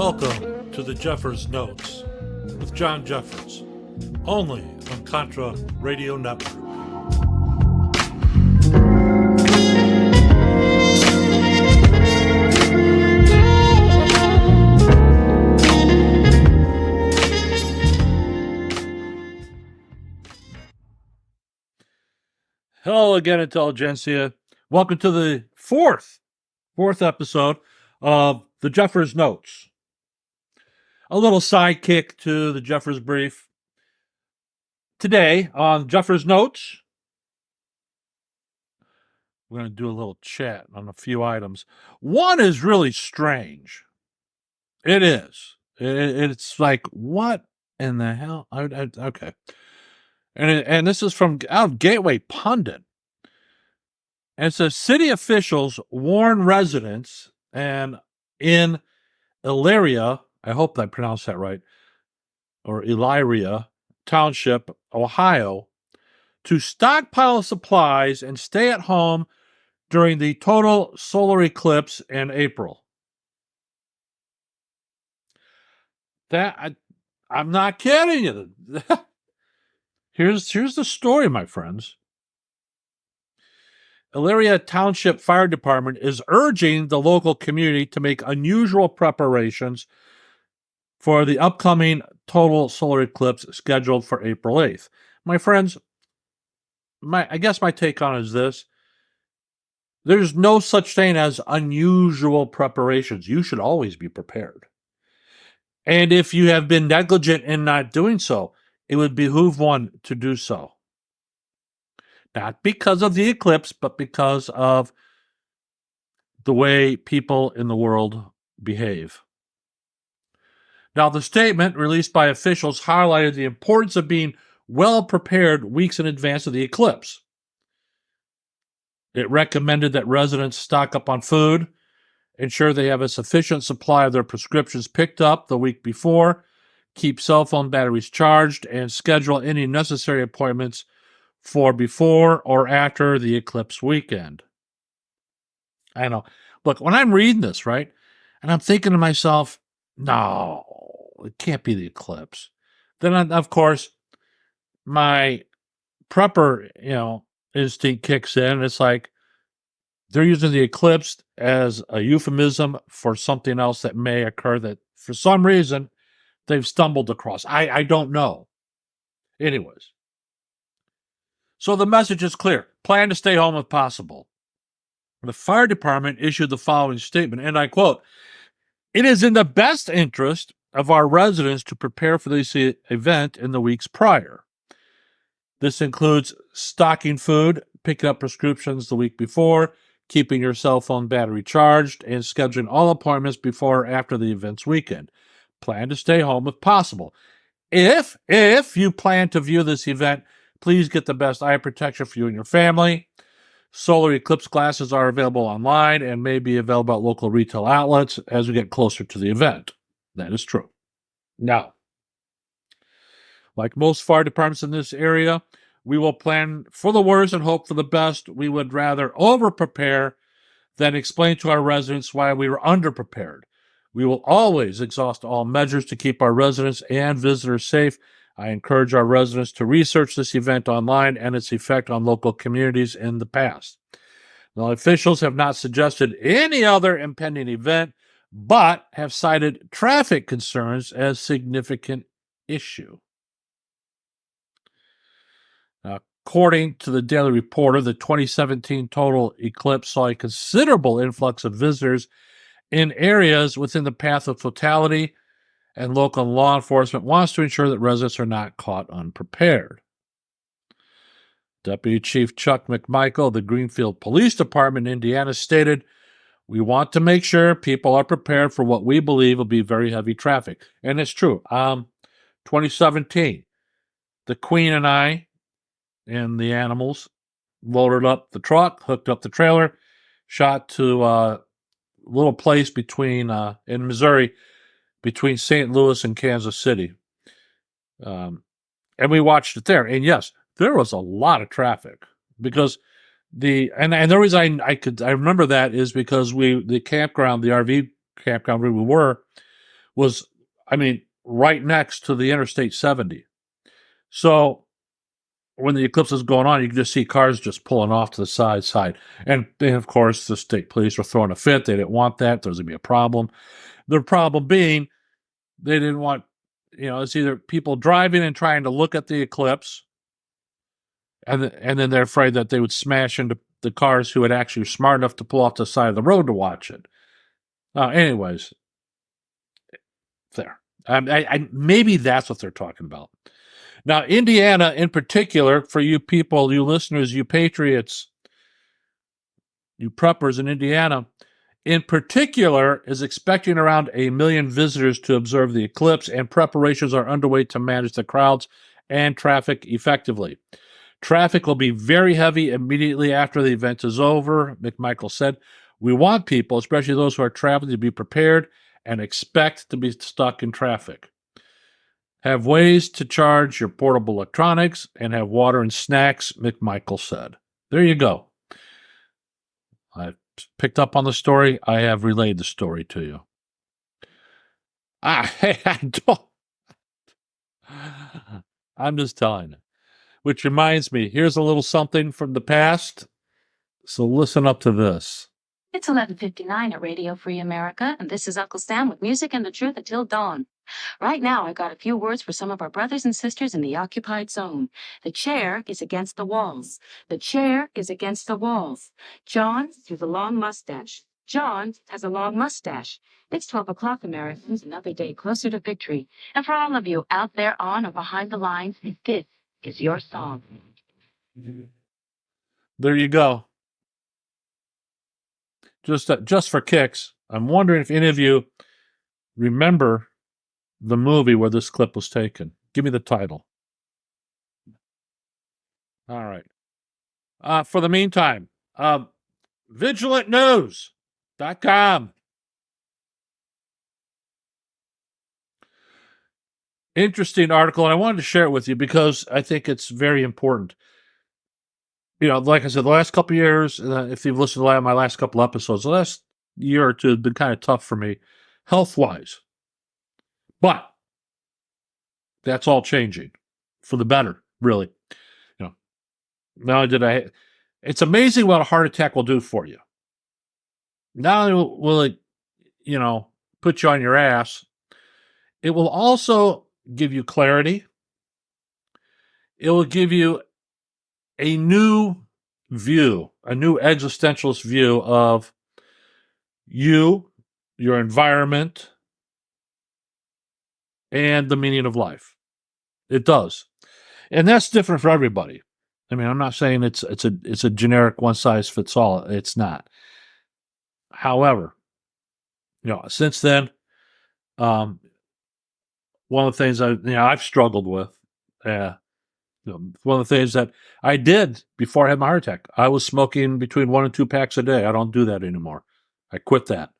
Welcome to the Jeffers Notes with John Jeffers, only on Contra Radio Network. Hello again, Intelligentsia. Welcome to the fourth episode of the Jeffers Notes. A little sidekick to the Jeffers Brief. Today on Jeffers Notes, we're going to do a little chat on a few items. One is really strange. It is. It's like, what in the hell? Okay. And this is from out of Gateway Pundit. And it says, city officials warn residents and in Elyria, I hope I pronounced that right, or Elyria Township, Ohio, to stockpile supplies and stay at home during the total solar eclipse in April. I'm not kidding you. Here's the story, my friends. Elyria Township Fire Department is urging the local community to make unusual preparations for the upcoming total solar eclipse scheduled for April 8th. My friends, I guess my take on it is this. There's no such thing as unusual preparations. You should always be prepared. And if you have been negligent in not doing so, it would behoove one to do so. Not because of the eclipse, but because of the way people in the world behave. Now, the statement released by officials highlighted the importance of being well prepared weeks in advance of the eclipse. It recommended that residents stock up on food, ensure they have a sufficient supply of their prescriptions picked up the week before, keep cell phone batteries charged, and schedule any necessary appointments for before or after the eclipse weekend. I know. Look, when I'm reading this, right, and I'm thinking to myself, no, it can't be the eclipse. Then, of course, my prepper, instinct kicks in. And it's like they're using the eclipse as a euphemism for something else that may occur that, for some reason, they've stumbled across. I don't know. Anyways. So the message is clear. Plan to stay home if possible. The fire department issued the following statement, and I quote, "It is in the best interest of our residents to prepare for this event in the weeks prior. This includes stocking food, picking up prescriptions the week before, keeping your cell phone battery charged, and scheduling all appointments before or after the event's weekend. Plan to stay home if possible. If you plan to view this event, please get the best eye protection for you and your family. Solar eclipse glasses are available online and may be available at local retail outlets as we get closer to the event." That is true. Now, like most fire departments in this area, we will plan for the worst and hope for the best. We would rather over-prepare than explain to our residents why we were underprepared. We will always exhaust all measures to keep our residents and visitors safe. I encourage our residents to research this event online and its effect on local communities in the past. Now, officials have not suggested any other impending event, but have cited traffic concerns as significant issue. Now, according to the Daily Reporter, the 2017 total eclipse saw a considerable influx of visitors in areas within the path of totality, and local law enforcement wants to ensure that residents are not caught unprepared. Deputy Chief Chuck McMichael of the Greenfield Police Department in Indiana stated, "We want to make sure people are prepared for what we believe will be very heavy traffic." And it's true. 2017, the Queen and I and the animals loaded up the truck, hooked up the trailer, shot to a little place in Missouri, between St. Louis and Kansas City. And we watched it there. And yes, there was a lot of traffic because the reason I remember that is because the campground, the RV campground where we were, was, right next to the Interstate 70. So when the eclipse was going on, you could just see cars just pulling off to the side. And of course, the state police were throwing a fit. They didn't want that. There was going to be a problem. The problem being, they didn't want, it's either people driving and trying to look at the eclipse, and then they're afraid that they would smash into the cars who had actually were smart enough to pull off the side of the road to watch it. Anyways, there. Maybe that's what they're talking about. Now, Indiana in particular, for you people, you listeners, you patriots, you preppers in Indiana, in particular, is expecting around 1 million visitors to observe the eclipse, and preparations are underway to manage the crowds and traffic effectively. Traffic will be very heavy immediately after the event is over, McMichael said. We want people, especially those who are traveling, to be prepared and expect to be stuck in traffic. Have ways to charge your portable electronics and have water and snacks, McMichael said. There you go. I picked up on the story. I have relayed the story to you. I don't. I'm just telling you. Which reminds me, here's a little something from the past. So listen up to this. It's 11:59 at Radio Free America, and this is Uncle Sam with music and the truth until dawn. Right now, I got a few words for some of our brothers and sisters in the occupied zone. The chair is against the walls. The chair is against the walls. John has a long mustache. John has a long mustache. It's 12 o'clock, Americans, another day closer to victory. And for all of you out there on or behind the lines, this is your song. There you go. Just for kicks, I'm wondering if any of you remember the movie where this clip was taken. Give me the title. All right. For the meantime, vigilantnews.com. Interesting article, and I wanted to share it with you because I think it's very important. Like I said, the last couple of years, if you've listened to my last couple episodes, the last year or two have been kind of tough for me, health-wise. But that's all changing for the better, really. Not only it's amazing what a heart attack will do for you. Not only will it, put you on your ass, it will also give you clarity. It will give you a new view, a new existentialist view of you, your environment, and the meaning of life. It does. And that's different for everybody. I'm not saying it's a generic one size fits all. It's not. However, since then, one of the things I've struggled with, one of the things that I did before I had my heart attack, I was smoking between 1 and 2 packs a day. I don't do that anymore. I quit that.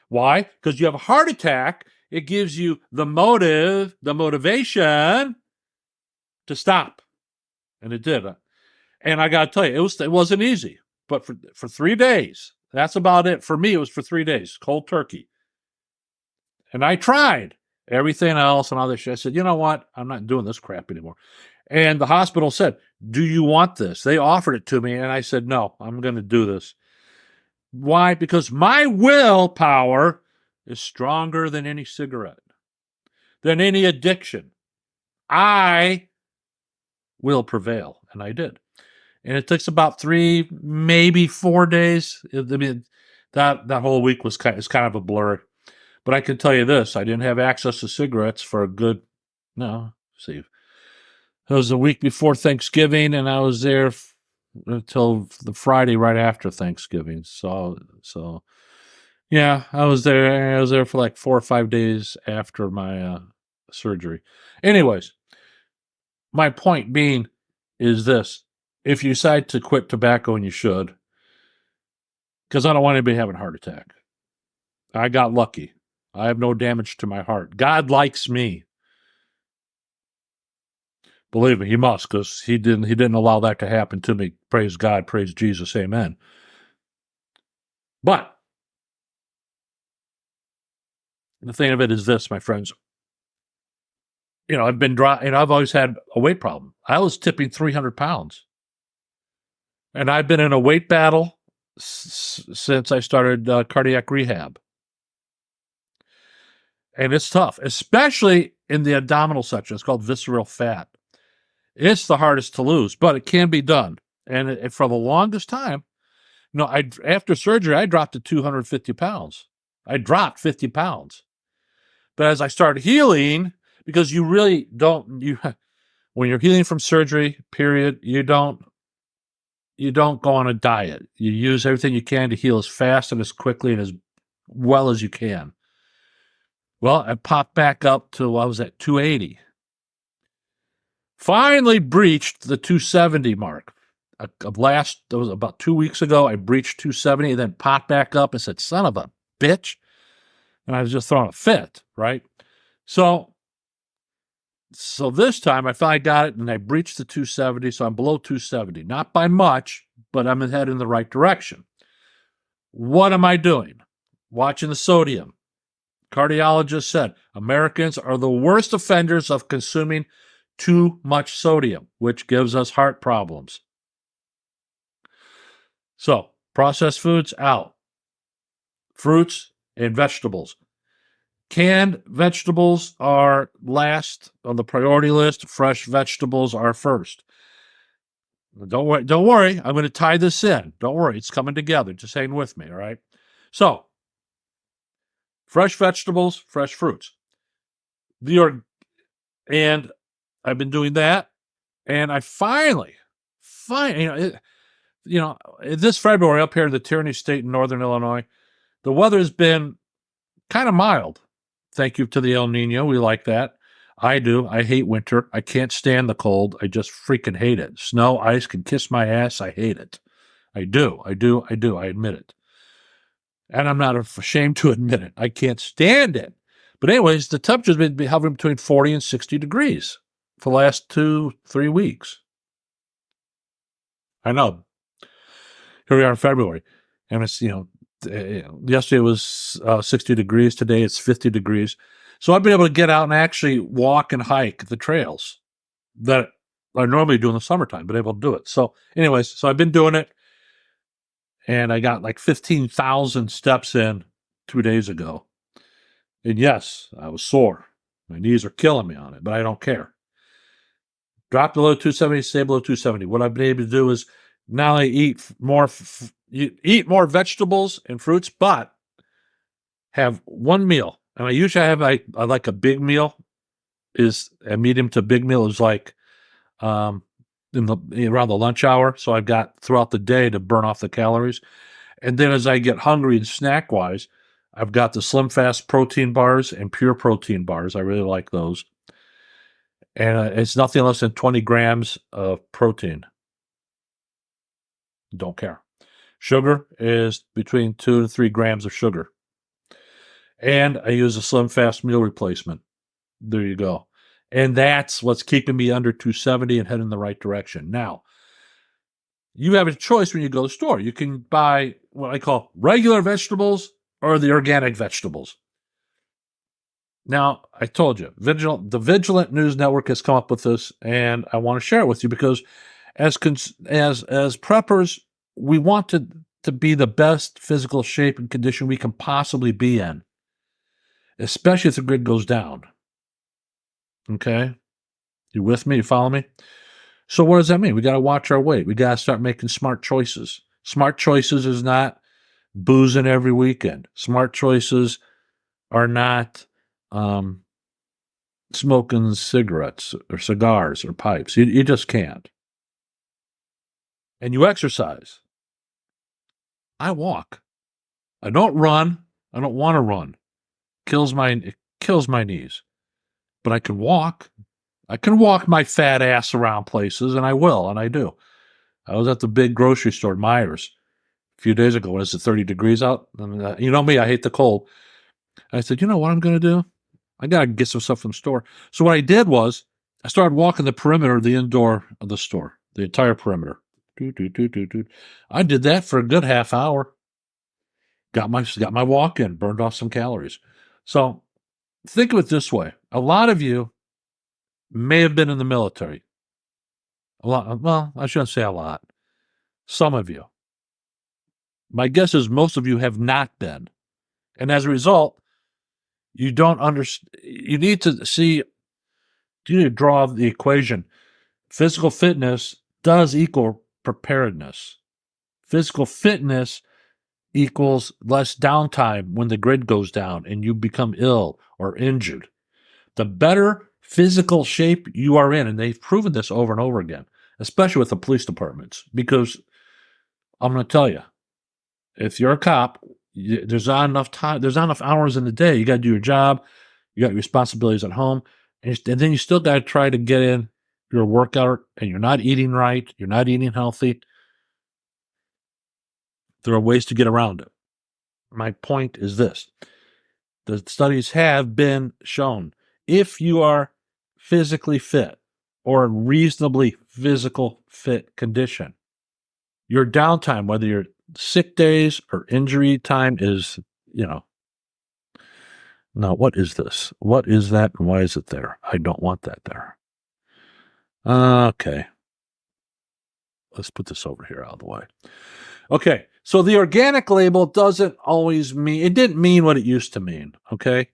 Why? Because you have a heart attack. It gives you the motivation to stop. And it did. And I got to tell you, it wasn't easy. But for 3 days, that's about it. For me, it was for 3 days, cold turkey. And I tried everything else and all this shit. I said, you know what? I'm not doing this crap anymore. And the hospital said, do you want this? They offered it to me. And I said, no, I'm going to do this. Why? Because my willpower is stronger than any cigarette, than any addiction. I will prevail. And I did. And it takes about 3, maybe 4 days. That whole week is kind of a blur. But I can tell you this: I didn't have access to cigarettes for a good. No, see, it was the week before Thanksgiving, and I was there until the Friday right after Thanksgiving. So yeah, I was there. I was there for like 4 or 5 days after my surgery. Anyways, my point being is this: if you decide to quit tobacco, and you should, because I don't want anybody having a heart attack. I got lucky. I have no damage to my heart. God likes me. Believe me, he must, because he didn't allow that to happen to me. Praise God, praise Jesus, amen. But The thing of it is this, my friends. I've always had a weight problem. I was tipping 300 pounds. And I've been in a weight battle since I started cardiac rehab. And it's tough, especially in the abdominal section. It's called visceral fat. It's the hardest to lose, but it can be done. And for the longest time, after surgery, I dropped to 250 pounds. I dropped 50 pounds. But as I started healing, because you really don't, when you're healing from surgery, period, you don't go on a diet. You use everything you can to heal as fast and as quickly and as well as you can. Well, I popped back up to, I was at 280. Finally breached the 270 mark. That was about 2 weeks ago. I breached 270 and then popped back up and said, son of a bitch. And I was just throwing a fit, right? So this time I finally got it and I breached the 270. So I'm below 270. Not by much, but I'm headed in the right direction. What am I doing? Watching the sodium. Cardiologist said Americans are the worst offenders of consuming too much sodium, which gives us heart problems. So, processed foods out. Fruits and vegetables. Canned vegetables are last on the priority list. Fresh vegetables are first. Don't worry. I'm going to tie this in. Don't worry. It's coming together. Just hang with me, all right? So, fresh vegetables, fresh fruits. And I've been doing that. And I finally, this February up here in the Tyranny State in Northern Illinois, the weather's been kind of mild. Thank you to the El Nino. We like that. I do. I hate winter. I can't stand the cold. I just freaking hate it. Snow, ice can kiss my ass. I hate it. I do. I admit it. And I'm not ashamed to admit it. I can't stand it. But anyways, the temperature's been hovering between 40 and 60 degrees for the last 2-3 weeks. I know. Here we are in February. And it's, yesterday was 60 degrees. Today it's 50 degrees. So I've been able to get out and actually walk and hike the trails that I normally do in the summertime, but able to do it. So anyways, so I've been doing it. And I got like 15,000 steps in 2 days ago. And yes, I was sore. My knees are killing me on it, but I don't care. Drop below 270, stay below 270. What I've been able to do is not only eat more vegetables and fruits, but have one meal. And I usually have I like a big meal. A medium to big meal is like around the lunch hour. So I've got throughout the day to burn off the calories. And then as I get hungry and snack wise, I've got the Slim Fast protein bars and pure protein bars. I really like those. And it's nothing less than 20 grams of protein. Don't care. Sugar is between 2 to 3 grams of sugar. And I use a Slim Fast meal replacement. There you go. And that's what's keeping me under 270 and heading in the right direction. Now, you have a choice when you go to the store. You can buy what I call regular vegetables or the organic vegetables. Now, I told you, the Vigilant News Network has come up with this, and I want to share it with you because as preppers, we want to be the best physical shape and condition we can possibly be in, especially if the grid goes down. Okay? You with me? You follow me? So what does that mean? We got to watch our weight. We got to start making smart choices. Smart choices is not boozing every weekend. Smart choices are not smoking cigarettes or cigars or pipes. You just can't. And you exercise. I walk. I don't run. I don't want to run. It kills my knees. But I can walk. I can walk my fat ass around places, and I will, and I do. I was at the big grocery store, Myers, a few days ago. When it's 30 degrees out? And, you know me, I hate the cold. I said, you know what I'm going to do? I got to get some stuff from the store. So what I did was I started walking the perimeter, the indoor of the store, the entire perimeter. I did that for a good half hour. Got my walk in, burned off some calories. So Think of it this way. A lot of you may have been in the military. A lot, well, I shouldn't say a lot. Some of you. My guess is most of you have not been. And as a result, you don't understand. You need to see, you need to draw the equation. Physical fitness does equal preparedness. Physical fitness equals less downtime when the grid goes down and you become ill or injured. The better physical shape you are in, and they've proven this over and over again, especially with the police departments, because I'm going to tell you, if you're a cop, there's not enough time, there's not enough hours in the day. You got to do your job, you got responsibilities at home, and then you still got to try to get in your workout, and you're not eating right, you're not eating healthy. There are ways to get around it. My point is this. The studies have been shown. If you are physically fit or in reasonably physical fit condition, your downtime, whether you're sick days or injury time, is, now what is this? What is that and why is it there? I don't want that there. Okay. Let's put this over here out of the way. Okay. So the organic label doesn't always mean, it didn't mean what it used to mean. Okay.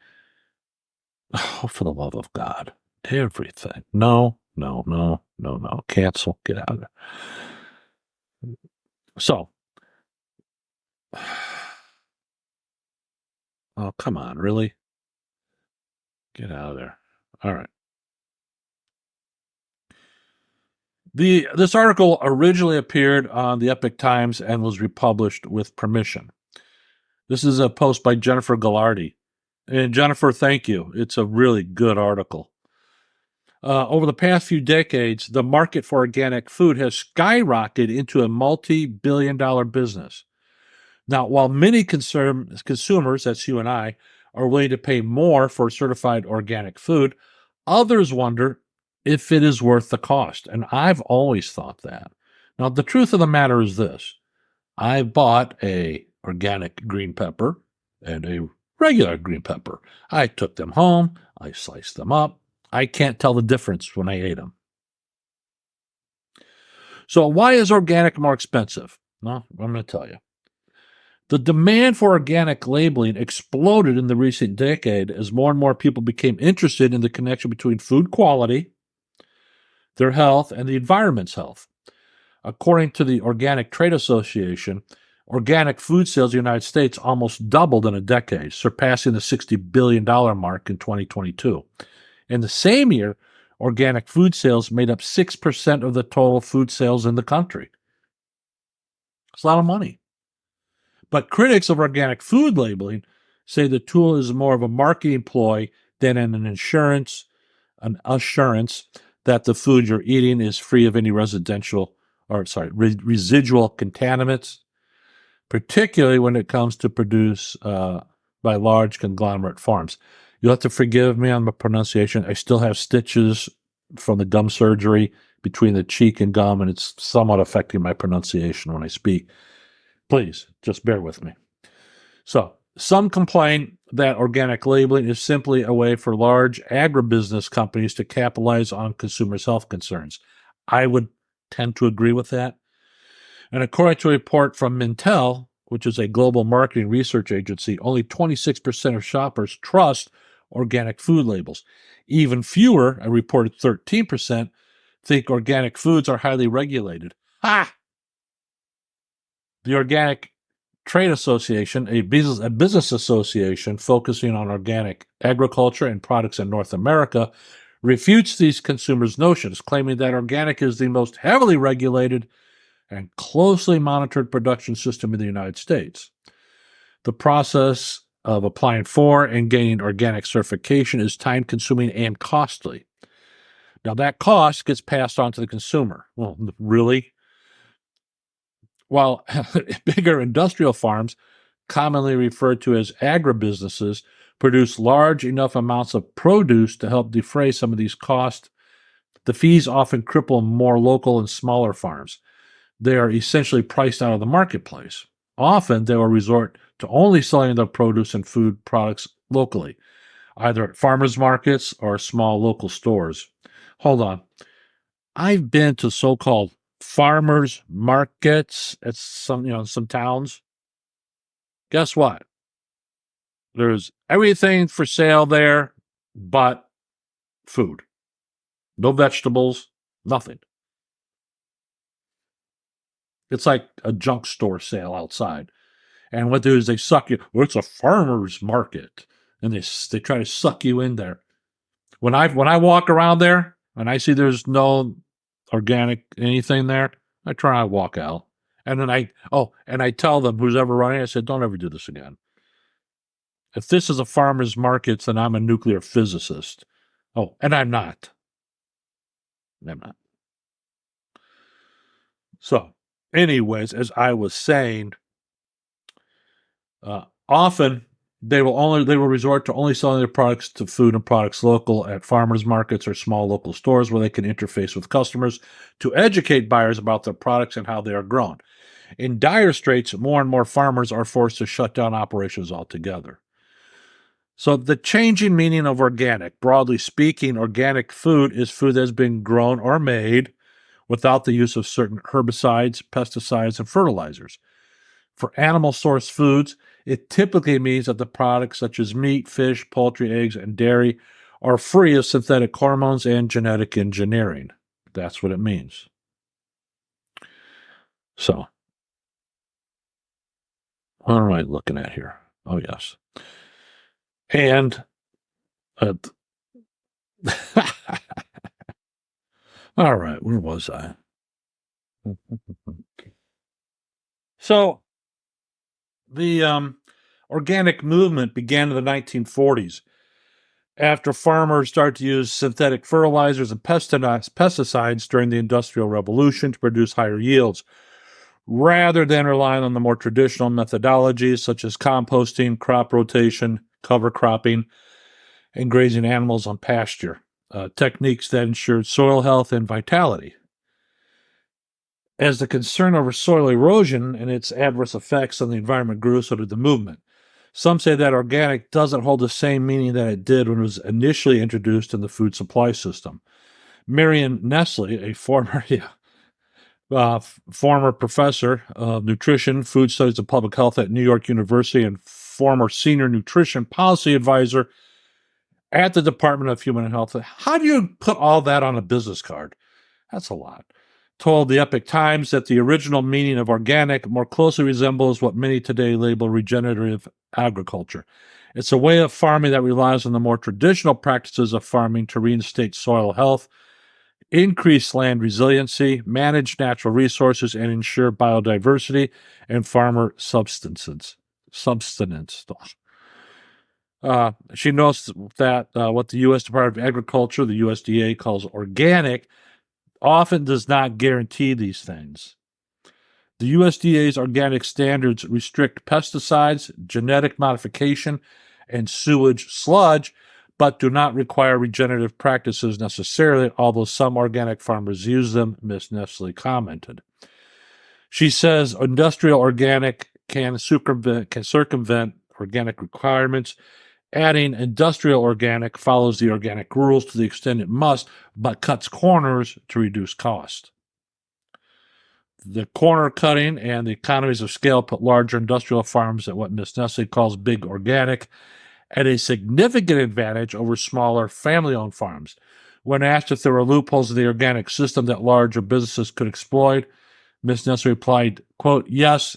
Oh, for the love of God. Everything. No. Cancel. Get out of there. So, oh, come on. Really? Get out of there. All right. This article originally appeared on the Epoch Times and was republished with permission. This is a post by Jennifer Gallardi. And Jennifer, thank you. It's a really good article. Over the past few decades, the market for organic food has skyrocketed into a multi-billion-dollar business. Now, while many consumers, that's you and I, are willing to pay more for certified organic food, others wonder if it is worth the cost. And I've always thought that. Now, the truth of the matter is this. I bought a organic green pepper and a regular green pepper. I took them home. I sliced them up. I can't tell the difference when I ate them. So why is organic more expensive? No, I'm going to tell you. The demand for organic labeling exploded in the recent decade as more and more people became interested in the connection between food quality, their health, and the environment's health. According to the Organic Trade Association, organic food sales in the United States almost doubled in a decade, surpassing the $60 billion mark in 2022. In the same year, organic food sales made up 6% of the total food sales in the country. It's a lot of money. But critics of organic food labeling say the tool is more of a marketing ploy than an assurance that the food you're eating is free of any residual contaminants, particularly when it comes to produce by large conglomerate farms. You'll have to forgive me on my pronunciation. I still have stitches from the gum surgery between the cheek and gum, and it's somewhat affecting my pronunciation when I speak. Please, just bear with me. So, some complain that organic labeling is simply a way for large agribusiness companies to capitalize on consumers' health concerns. I would tend to agree with that. And according to a report from Mintel, which is a global marketing research agency, only 26% of shoppers trust organic food labels. Even fewer, a reported 13%, think organic foods are highly regulated. Ha! The Organic Trade Association, a business association focusing on organic agriculture and products in North America, refutes these consumers' notions, claiming that organic is the most heavily regulated and closely monitored production system in the United States. The process of applying for and gaining organic certification is time-consuming and costly. Now, that cost gets passed on to the consumer. Well, really? While bigger industrial farms, commonly referred to as agribusinesses, produce large enough amounts of produce to help defray some of these costs, the fees often cripple more local and smaller farms. They are essentially priced out of the marketplace. Often, they will resort to only selling their produce and food products locally. either at farmers markets or small local stores. Hold on. I've been to so-called farmers markets at some towns. Guess what? There's everything for sale there but food. No vegetables, nothing. It's like a junk store sale outside. And what they do is they suck you. Well, it's a farmer's market. And they try to suck you in there. When I walk around there and I see there's no organic anything there, I try to walk out. And then I tell them, who's ever running, I said, don't ever do this again. If this is a farmer's market, then I'm a nuclear physicist. Oh, and I'm not. I'm not. So, anyways, as I was saying, often they will resort to only selling their products to food and products local at farmers markets or small local stores where they can interface with customers to educate buyers about their products and how they are grown. In dire straits, more and more farmers are forced to shut down operations altogether. So the changing meaning of organic, broadly speaking, organic food is food that has been grown or made without the use of certain herbicides, pesticides, and fertilizers. For animal source foods, it typically means that the products such as meat, fish, poultry, eggs, and dairy are free of synthetic hormones and genetic engineering. That's what it means. So, what am I looking at here? Oh, yes. And all right, where was I? So, the organic movement began in the 1940s after farmers started to use synthetic fertilizers and pesticides during the Industrial Revolution to produce higher yields, rather than relying on the more traditional methodologies such as composting, crop rotation, cover cropping, and grazing animals on pasture, techniques that ensured soil health and vitality. As the concern over soil erosion and its adverse effects on the environment grew, so did the movement. Some say that organic doesn't hold the same meaning that it did when it was initially introduced in the food supply system. Marion Nestle, a former professor of nutrition, food studies, and public health at New York University and former senior nutrition policy advisor at the Department of Human Health. How do you put all that on a business card? That's a lot. Told the Epoch Times that the original meaning of organic more closely resembles what many today label regenerative agriculture. It's a way of farming that relies on the more traditional practices of farming to reinstate soil health, increase land resiliency, manage natural resources, and ensure biodiversity and farmer subsistence. She notes that what the U.S. Department of Agriculture, the USDA, calls organic often does not guarantee these things. The USDA's organic standards restrict pesticides, genetic modification, and sewage sludge, but do not require regenerative practices necessarily, although some organic farmers use them, Ms. Nestle commented. She says industrial organic can circumvent organic requirements. Adding industrial organic follows the organic rules to the extent it must, but cuts corners to reduce cost. The corner cutting and the economies of scale put larger industrial farms at what Ms. Nestle calls big organic at a significant advantage over smaller family-owned farms. When asked if there were loopholes in the organic system that larger businesses could exploit, Ms. Nestle replied, quote, yes,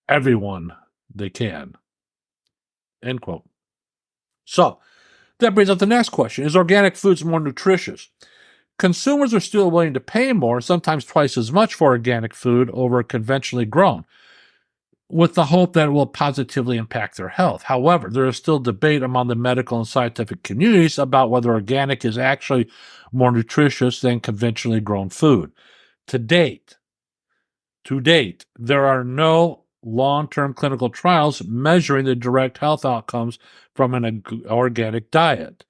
everyone, they can, end quote. So, that brings up the next question. Is organic foods more nutritious? Consumers are still willing to pay more, sometimes twice as much for organic food over conventionally grown, with the hope that it will positively impact their health. However, there is still debate among the medical and scientific communities about whether organic is actually more nutritious than conventionally grown food. To date, there are no long-term clinical trials measuring the direct health outcomes from an organic diet.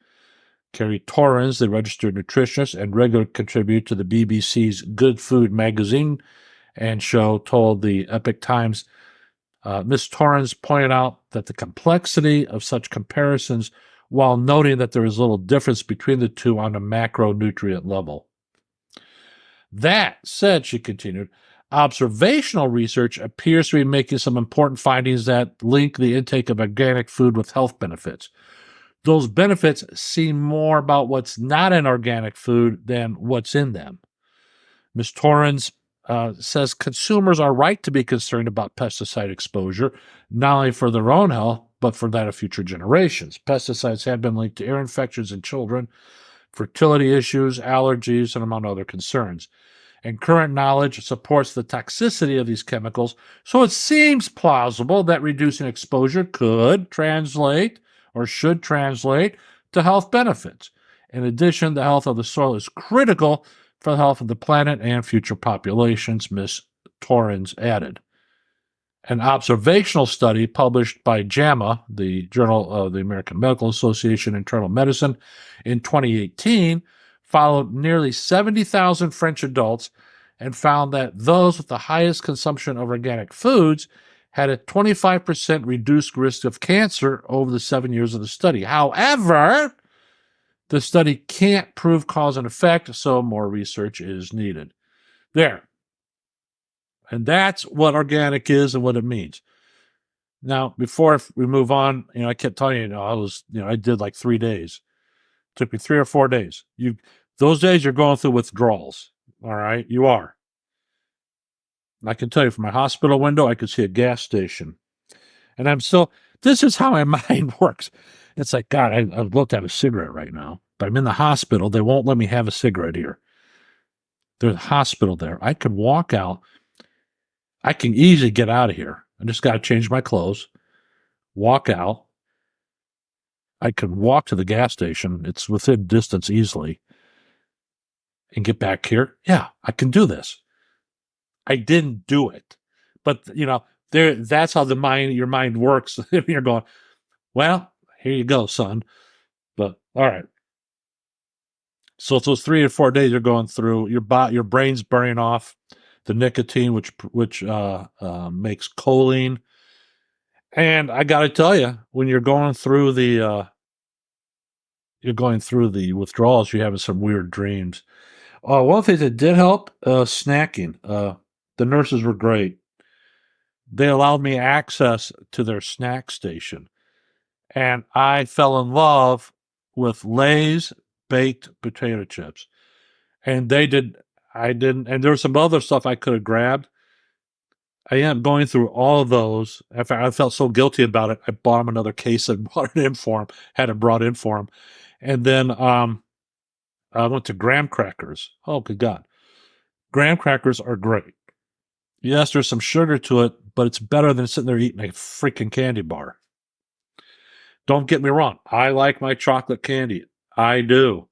Carrie Torrens, the registered nutritionist and regular contributor to the BBC's Good Food magazine and show, told the Epoch Times, Ms. Torrens pointed out that the complexity of such comparisons while noting that there is little difference between the two on a macronutrient level. That said, she continued, observational research appears to be making some important findings that link the intake of organic food with health benefits. Those benefits seem more about what's not in organic food than what's in them. Ms. Torrens says consumers are right to be concerned about pesticide exposure, not only for their own health, but for that of future generations. Pesticides have been linked to ear infections in children, fertility issues, allergies, and among other concerns. And current knowledge supports the toxicity of these chemicals, so it seems plausible that reducing exposure could translate or should translate to health benefits. In addition, the health of the soil is critical for the health of the planet and future populations, Ms. Torrens added. An observational study published by JAMA, the Journal of the American Medical Association Internal Medicine, in 2018 followed nearly 70,000 French adults and found that those with the highest consumption of organic foods had a 25% reduced risk of cancer over the 7 years of the study. However, the study can't prove cause and effect, so more research is needed. There. And that's what organic is and what it means. Now, before we move on, I kept telling you, I did like 3 days. It took me 3 or 4 days. Those days you're going through withdrawals. All right, you are. And I can tell you from my hospital window, I could see a gas station. And this is how my mind works. It's like, God, I'd love to have a cigarette right now, but I'm in the hospital. They won't let me have a cigarette here. There's a hospital there. I could walk out. I can easily get out of here. I just got to change my clothes, walk out. I can walk to the gas station. It's within distance easily. And get back here. Yeah, I can do this. I didn't do it. But, that's how your mind works. You're going, well, here you go, son. But, all right. So it's those 3 or 4 days you're going through, your brain's burning off the nicotine, which makes choline. And I got to tell you, when you're going through the withdrawals, you're having some weird dreams. One thing that did help, snacking. The nurses were great. They allowed me access to their snack station. And I fell in love with Lay's baked potato chips. And I didn't, and there was some other stuff I could have grabbed. I ended up going through all of those. In fact, I felt so guilty about it. I bought him another case and brought it in for him, had it brought in for him. And then I went to graham crackers. Oh, good God. Graham crackers are great. Yes, there's some sugar to it, but it's better than sitting there eating a freaking candy bar. Don't get me wrong. I like my chocolate candy. I do.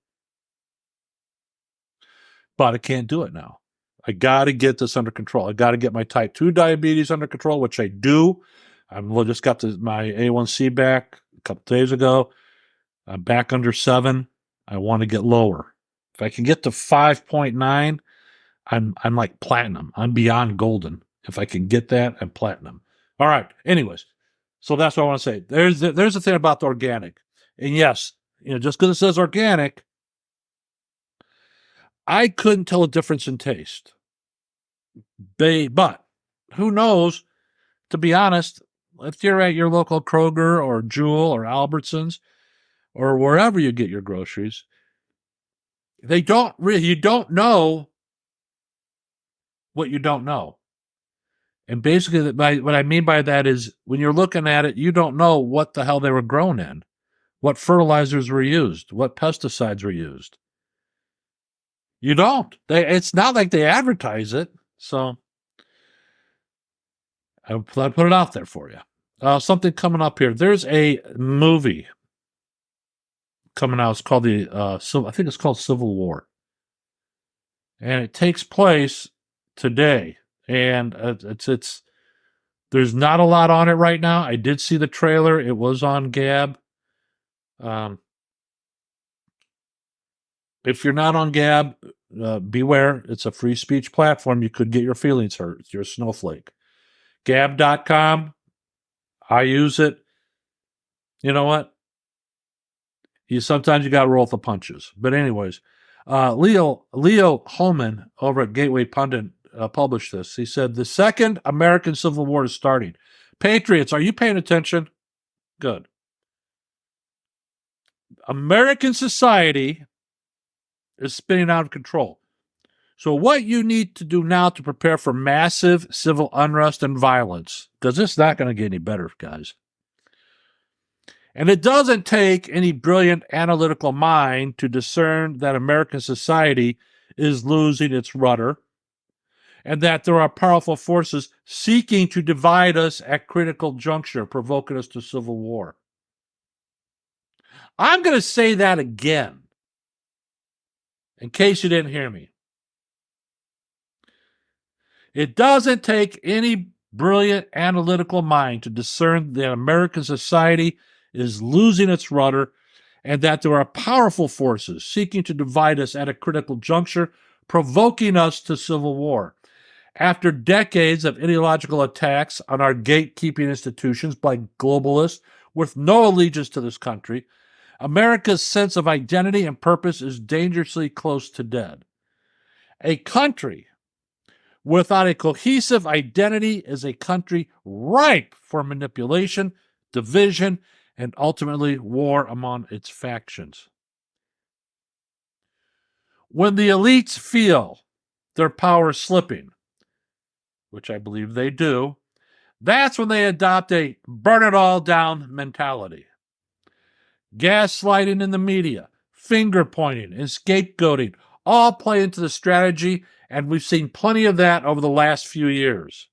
But I can't do it now. I got to get this under control. I got to get my type 2 diabetes under control, which I do. I just got my A1C back a couple days ago. I'm back under 7. I want to get lower. If I can get to 5.9, I'm like platinum. I'm beyond golden. If I can get that, I'm platinum. All right. Anyways, so that's what I want to say. There's the thing about the organic. And yes, just because it says organic, I couldn't tell a difference in taste. But who knows? To be honest, if you're at your local Kroger or Jewel or Albertsons or wherever you get your groceries, you don't know what you don't know. And basically, what I mean by that is when you're looking at it, you don't know what the hell they were grown in, what fertilizers were used, what pesticides were used. You don't. It's not like they advertise it. So I put it out there for you. Something coming up here. There's a movie coming out. It's called I think it's called Civil War. And it takes place today. And it's there's not a lot on it right now. I did see the trailer. It was on Gab. If you're not on Gab, beware. It's a free speech platform. You could get your feelings hurt. You're a snowflake. Gab.com. I use it. You know what? Sometimes you got to roll with the punches. But anyways, Leo Holman over at Gateway Pundit published this. He said, the Second American Civil War is starting. Patriots, are you paying attention? Good. American society is spinning out of control. So what you need to do now to prepare for massive civil unrest and violence, because it's not going to get any better, guys. And it doesn't take any brilliant analytical mind to discern that American society is losing its rudder and that there are powerful forces seeking to divide us at critical juncture, provoking us to civil war. I'm going to say that again, in case you didn't hear me. It doesn't take any brilliant analytical mind to discern that American society is losing its rudder and that there are powerful forces seeking to divide us at a critical juncture, provoking us to civil war. After decades of ideological attacks on our gatekeeping institutions by globalists with no allegiance to this country, America's sense of identity and purpose is dangerously close to dead. A country without a cohesive identity is a country ripe for manipulation, division, and ultimately war among its factions. When the elites feel their power slipping, which I believe they do, that's when they adopt a burn it all down mentality. Gaslighting in the media, finger pointing, and scapegoating all play into the strategy, and we've seen plenty of that over the last few years.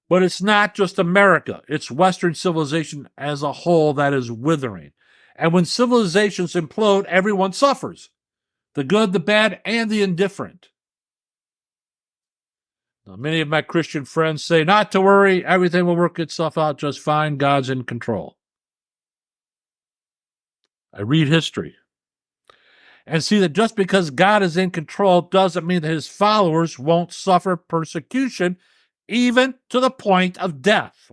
But it's not just America. It's Western civilization as a whole that is withering. And when civilizations implode, everyone suffers. The good, the bad, and the indifferent. Now, many of my Christian friends say, not to worry, everything will work itself out just fine. God's in control. I read history and see that just because God is in control doesn't mean that his followers won't suffer persecution, even to the point of death.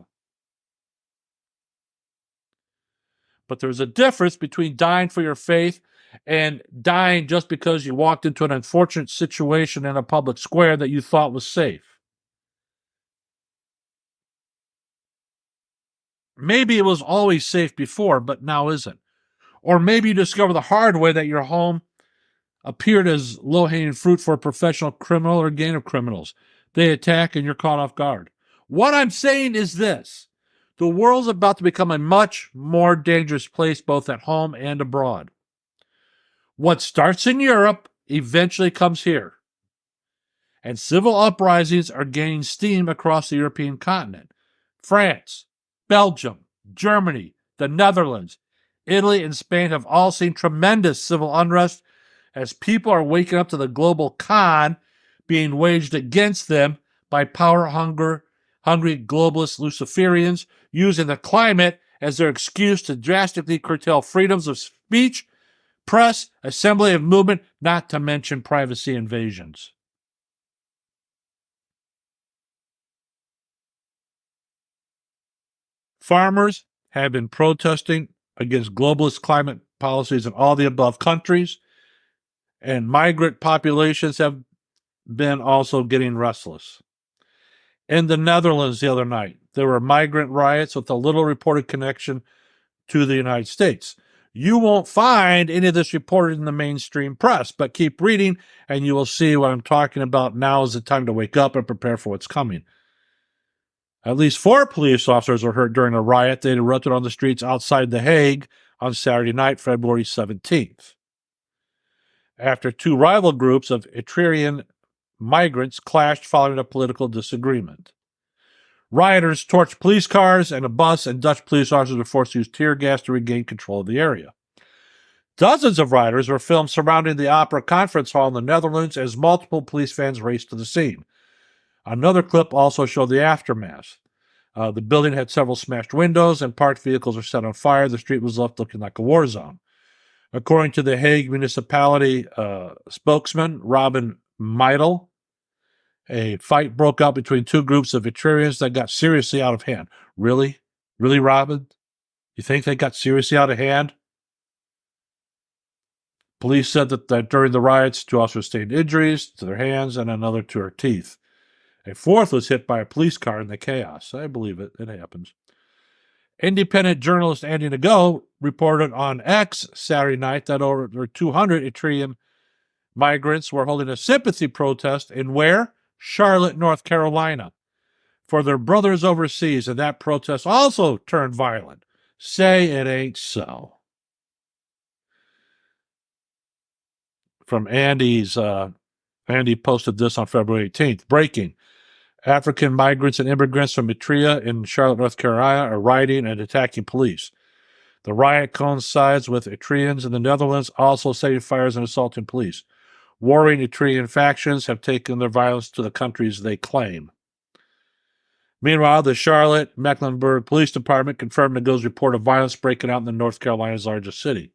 But there's a difference between dying for your faith and dying just because you walked into an unfortunate situation in a public square that you thought was safe. Maybe it was always safe before, but now isn't. Or maybe you discover the hard way that your home appeared as low-hanging fruit for a professional criminal or a gang of criminals. They attack and you're caught off guard. What I'm saying is this. The world's about to become a much more dangerous place both at home and abroad. What starts in Europe eventually comes here. And civil uprisings are gaining steam across the European continent. France, Belgium, Germany, the Netherlands, Italy, and Spain have all seen tremendous civil unrest as people are waking up to the global con being waged against them by power-hungry globalist Luciferians using the climate as their excuse to drastically curtail freedoms of speech, press, assembly, and movement, not to mention privacy invasions. Farmers have been protesting against globalist climate policies in all the above countries, and migrant populations have been also getting restless. In the Netherlands the other night, there were migrant riots with a little reported connection to the United States. You won't find any of this reported in the mainstream press, but keep reading and you will see what I'm talking about. Now is the time to wake up and prepare for what's coming. At least 4 police officers were hurt during a riot that erupted on the streets outside The Hague on Saturday night, February 17th. After 2 rival groups of Eritrean migrants clashed following a political disagreement. Rioters torched police cars and a bus, and Dutch police officers were forced to use tear gas to regain control of the area. Dozens of rioters were filmed surrounding the Opera Conference Hall in the Netherlands as multiple police vans raced to the scene. Another clip also showed the aftermath. The building had several smashed windows and parked vehicles were set on fire. The street was left looking like a war zone. According to the Hague municipality spokesman, Robin Meidel, a fight broke out between 2 groups of Eritreans that got seriously out of hand. Really? Really, Robin? You think they got seriously out of hand? Police said that during the riots, 2 officers sustained injuries to their hands and another to her teeth. A fourth was hit by a police car in the chaos. I believe it. It happens. Independent journalist Andy Nago reported on X Saturday night that over 200 Eritrean migrants were holding a sympathy protest in where? Charlotte, North Carolina, for their brothers overseas, and that protest also turned violent. Say it ain't so. From Andy's, Andy posted this on February 18th. Breaking. African migrants and immigrants from Eritrea in Charlotte, North Carolina are rioting and attacking police. The riot coincides with Eritreans in the Netherlands also setting fires and assaulting police. Warring Eritrean factions have taken their violence to the countries they claim. Meanwhile, the Charlotte Mecklenburg Police Department confirmed Nago's report of violence breaking out in North Carolina's largest city.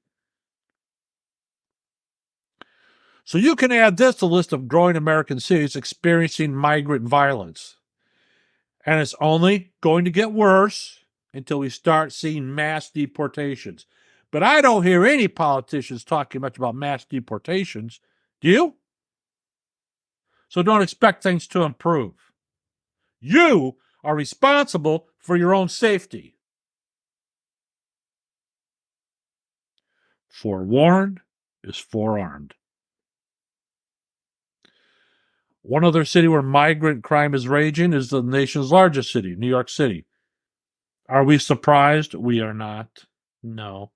So you can add this to the list of growing American cities experiencing migrant violence. And it's only going to get worse until we start seeing mass deportations. But I don't hear any politicians talking much about mass deportations. Do you? So don't expect things to improve. You are responsible for your own safety. Forewarned is forearmed. One other city where migrant crime is raging is the nation's largest city, New York City. Are we surprised? We are not. No.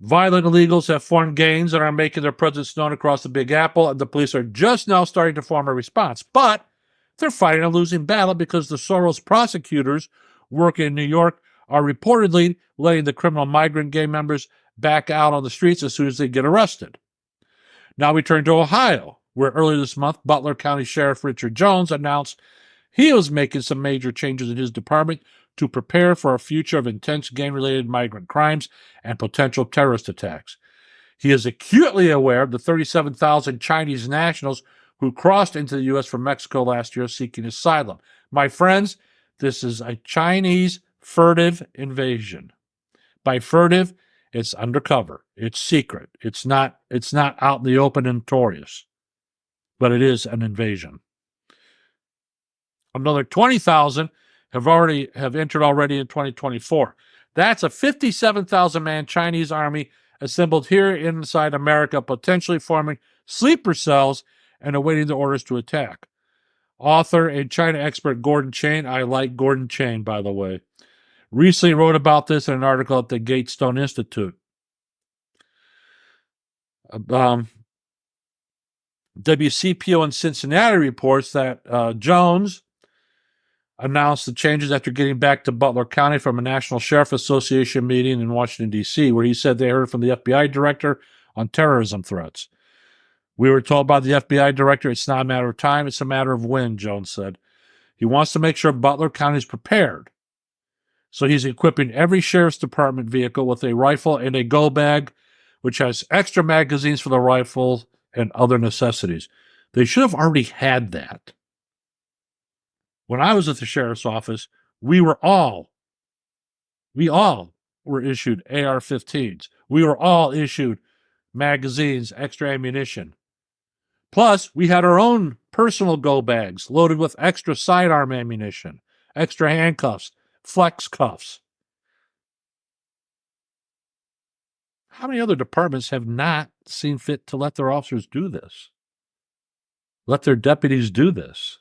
Violent illegals have formed gangs and are making their presence known across the Big Apple, and the police are just now starting to form a response. But they're fighting a losing battle because the Soros prosecutors working in New York are reportedly letting the criminal migrant gang members back out on the streets as soon as they get arrested. Now we turn to Ohio, where earlier this month, Butler County Sheriff Richard Jones announced he was making some major changes in his department to prepare for a future of intense gang-related migrant crimes and potential terrorist attacks. He is acutely aware of the 37,000 Chinese nationals who crossed into the U.S. from Mexico last year seeking asylum. My friends, this is a Chinese furtive invasion. By furtive, it's undercover. It's secret. It's not out in the open and notorious. But it is an invasion. Another 20,000 have entered already in 2024. That's a 57,000-man Chinese army assembled here inside America, potentially forming sleeper cells and awaiting the orders to attack. Author and China expert Gordon Chang, I like Gordon Chang, by the way, recently wrote about this in an article at the Gatestone Institute. WCPO in Cincinnati reports that Jones announced the changes after getting back to Butler County from a National Sheriff Association meeting in Washington, D.C., where he said they heard from the FBI director on terrorism threats. We were told by the FBI director it's not a matter of time, it's a matter of when, Jones said. He wants to make sure Butler County is prepared. So he's equipping every sheriff's department vehicle with a rifle and a go bag, which has extra magazines for the rifle and other necessities. They should have already had that. When I was at the sheriff's office, we all were issued AR-15s. We were all issued magazines, extra ammunition. Plus, we had our own personal go bags loaded with extra sidearm ammunition, extra handcuffs, flex cuffs. How many other departments have not seen fit to let their officers do this? Let their deputies do this?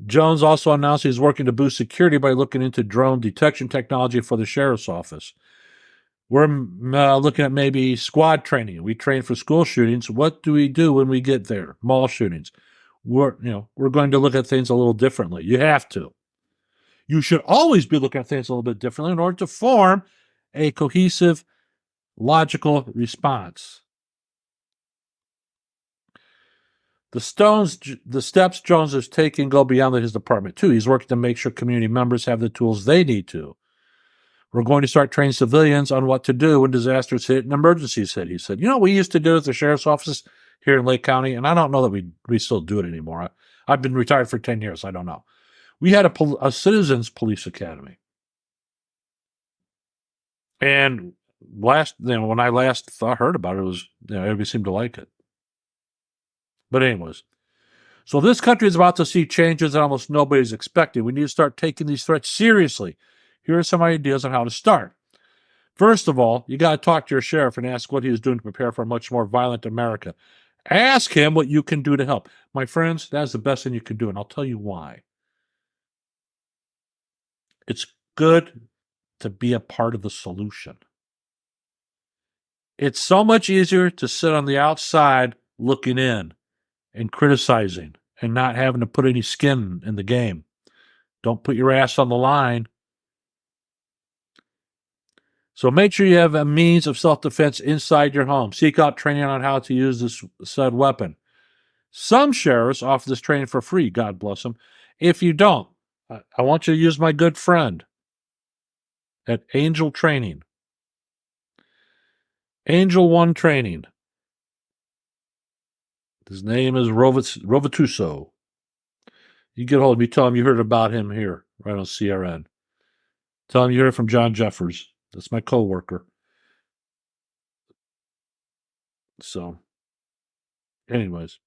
Jones also announced he's working to boost security by looking into drone detection technology for the sheriff's office. We're looking at maybe squad training. We train for school shootings. What do we do when we get there? Mall shootings. We're going to look at things a little differently. You have to. You should always be looking at things a little bit differently in order to form a cohesive, logical response. The steps Jones is taking go beyond his department, too. He's working to make sure community members have the tools they need to. We're going to start training civilians on what to do when disasters hit and emergencies hit, he said. We used to do it at the sheriff's office here in Lake County, and I don't know that we still do it anymore. I've been retired for 10 years. I don't know. We had a citizens police academy. And when I last heard about it, was everybody seemed to like it. But anyways, so this country is about to see changes that almost nobody's expecting. We need to start taking these threats seriously. Here are some ideas on how to start. First of all, you got to talk to your sheriff and ask what he is doing to prepare for a much more violent America. Ask him what you can do to help. My friends, that's the best thing you can do, and I'll tell you why. It's good to be a part of the solution. It's so much easier to sit on the outside looking in and criticizing and not having to put any skin in the game. Don't put your ass on the line. So make sure you have a means of self-defense inside your home. Seek out training on how to use this said weapon. Some sheriffs offer this training for free, God bless them. If you don't, I want you to use my good friend at Angel Training. Angel One Training. His name is Rovatuso. You get a hold of me, tell him you heard about him here, right on CRN. Tell him you heard from John Jeffers. That's my co-worker. So, anyways,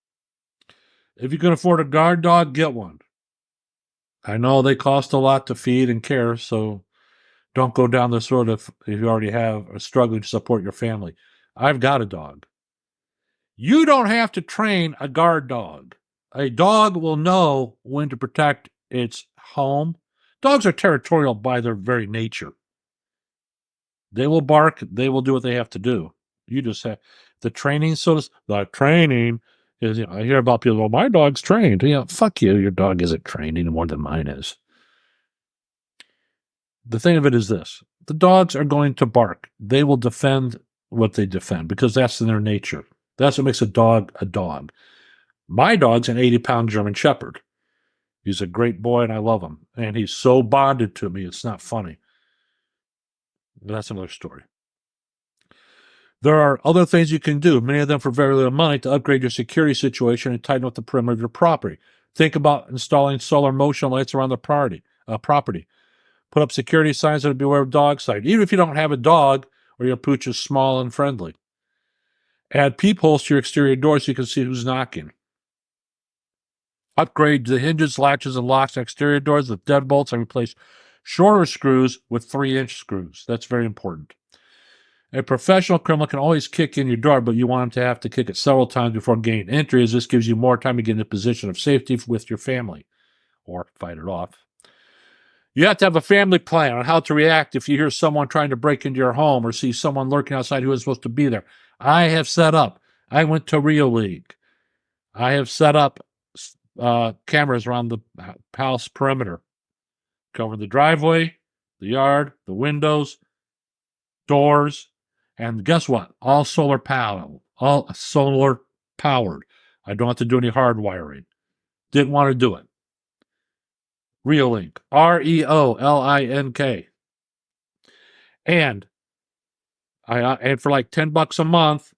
if you can afford a guard dog, get one. I know they cost a lot to feed and care, so don't go down this road if you already have or struggling to support your family. I've got a dog. You don't have to train a guard dog. A dog will know when to protect its home. Dogs are territorial by their very nature. They will bark. They will do what they have to do. You just have the training. The training is, I hear about people, well, my dog's trained. Fuck you. Your dog isn't trained any more than mine is. The thing of it is this. The dogs are going to bark. They will defend what they defend because that's in their nature. That's what makes a dog a dog. My dog's an 80-pound German Shepherd. He's a great boy and I love him. And he's so bonded to me, it's not funny. But that's another story. There are other things you can do, many of them for very little money, to upgrade your security situation and tighten up the perimeter of your property. Think about installing solar motion lights around the property. Put up security signs that beware of dog sight, even if you don't have a dog or your pooch is small and friendly. Add peepholes to your exterior doors so you can see who's knocking. Upgrade the hinges, latches, and locks on exterior doors with deadbolts and replace shorter screws with 3-inch screws. That's very important. A professional criminal can always kick in your door, but you want him to have to kick it several times before gaining entry, as this gives you more time to get in a position of safety with your family or fight it off. You have to have a family plan on how to react if you hear someone trying to break into your home or see someone lurking outside who is supposed to be there. I have set up. I went to Rio League. I have set up cameras around the house perimeter, covering the driveway, the yard, the windows, doors, and guess what? All solar powered. All solar powered. I don't have to do any hard wiring. Didn't want to do it. Reolink. REOLINK. And for like $10 a month,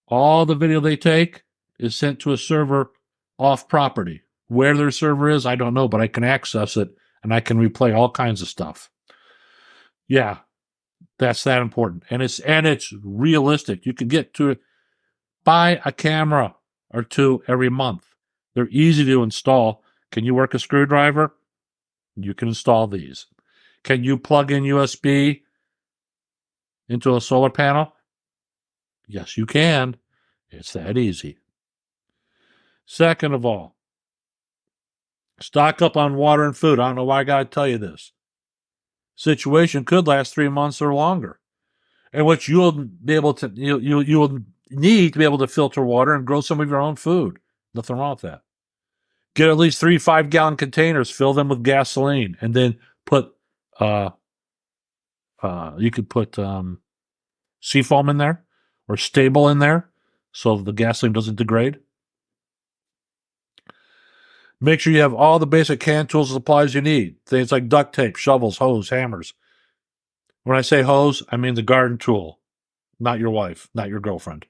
all the video they take is sent to a server off property. Where their server is, I don't know, but I can access it and I can replay all kinds of stuff. Yeah, that's that important. And it's realistic. You can get to it. Buy a camera or two every month. They're easy to install. Can you work a screwdriver? You can install these. Can you plug in USB into a solar panel? Yes, you can. It's that easy. Second of all, stock up on water and food. I don't know why I got to tell you this. Situation could last 3 months or longer, in which you'll be able to you will need to be able to filter water and grow some of your own food. Nothing wrong with that. Get at least 3 5-gallon containers, fill them with gasoline, and then put you could put seafoam in there or stable in there so the gasoline doesn't degrade. Make sure you have all the basic hand tools and supplies you need. Things like duct tape, shovels, hose, hammers. When I say hose, I mean the garden tool, not your wife, not your girlfriend,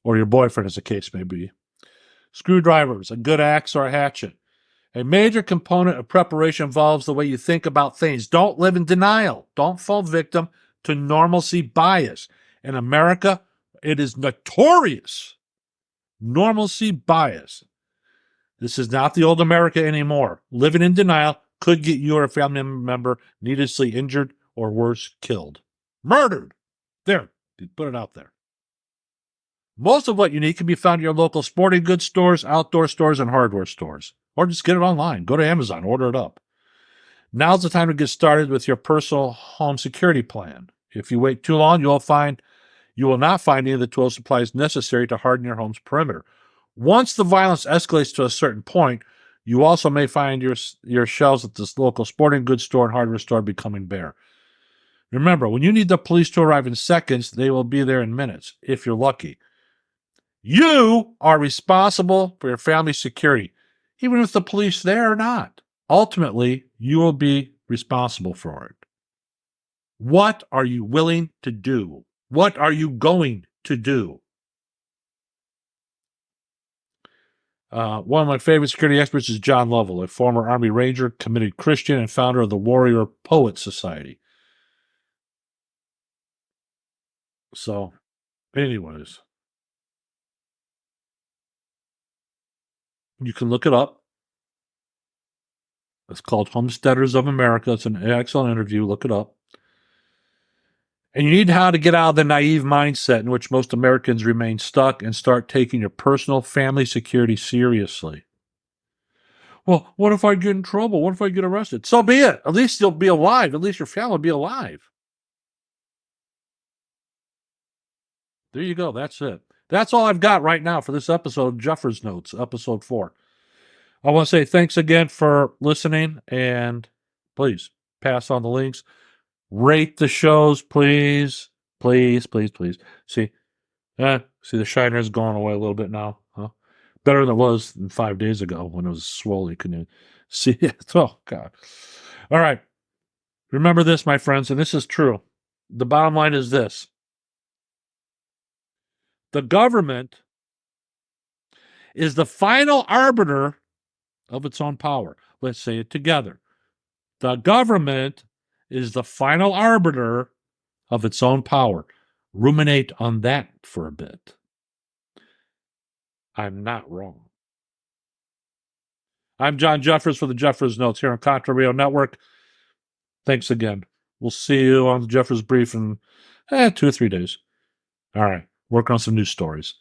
or your boyfriend, as the case may be. Screwdrivers, a good axe or a hatchet, A major component of preparation involves the way you think about things. Don't live in denial. Don't fall victim to normalcy bias. In America, it is notorious. Normalcy bias. This is not the old America anymore. Living in denial could get you or a family member needlessly injured or worse, killed. Murdered. There, put it out there. Most of what you need can be found in your local sporting goods stores, outdoor stores, and hardware stores. Or just get it online. Go to Amazon, order it up. Now's the time to get started with your personal home security plan. If you wait too long, you will not find any of the tools and supplies necessary to harden your home's perimeter. Once the violence escalates to a certain point, you also may find your shelves at this local sporting goods store and hardware store becoming bare. Remember, when you need the police to arrive in seconds, they will be there in minutes, if you're lucky. You are responsible for your family's security, even if the police there or not. Ultimately, you will be responsible for it. What are you willing to do? What are you going to do? One of my favorite security experts is John Lovell, a former Army Ranger, committed Christian, and founder of the Warrior Poet Society. So, anyways, you can look it up. It's called Homesteaders of America. It's an excellent interview. Look it up. And you need how to get out of the naive mindset in which most Americans remain stuck and start taking your personal family security seriously. Well, what if I get in trouble? What if I get arrested? So be it. At least you'll be alive. At least your family will be alive. There you go. That's it. That's all I've got right now for this episode, Jeffers Notes, episode 4. I want to say thanks again for listening, and please pass on the links. Rate the shows, please. Please, please, please. See the shiner is going away a little bit now. Huh? Better than it was 5 days ago when it was swollen. You couldn't see it. Oh, God. All right. Remember this, my friends, and this is true. The bottom line is this. The government is the final arbiter of its own power. Let's say it together. The government is the final arbiter of its own power. Ruminate on that for a bit. I'm not wrong. I'm John Jeffers for the Jeffers Notes here on Contra Radio Network. Thanks again. We'll see you on the Jeffers Brief in 2 or 3 days. All right. Work on some news stories.